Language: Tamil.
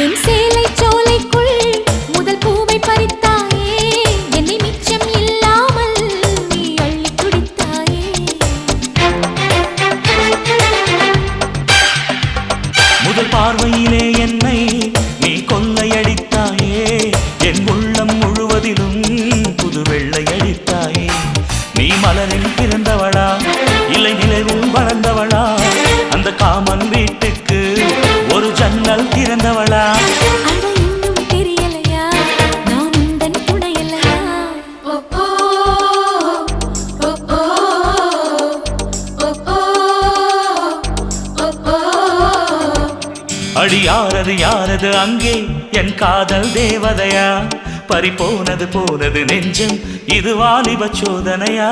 என் சேலை சோலைக்குள் முதல் பூவை பறித்தாயே, என்னை மிச்சம் இல்லாமல் நீ அள்ளி குடித்தாயே. முதல் பார்வையிலே என்னை நீ கொள்ளையடித்தாயே, என் உள்ளம் முழுவதிலும் புது வெள்ளையடித்தாயே. நீ மலரில் பிறந்தவளா இல்லை நிலவில் வளர்ந்தவளா, அந்த காமன் வீட்டுக்கு ஒரு ஜன்னல் திறந்தவளா? அட இன்னும் தெரியலையா நான் உந்தன் துணையலையா? அடி யாரது யாரது அங்கே என் காதல் தேவதையா? பறி போனது போனது நெஞ்சம், இது வாலிப சோதனையா?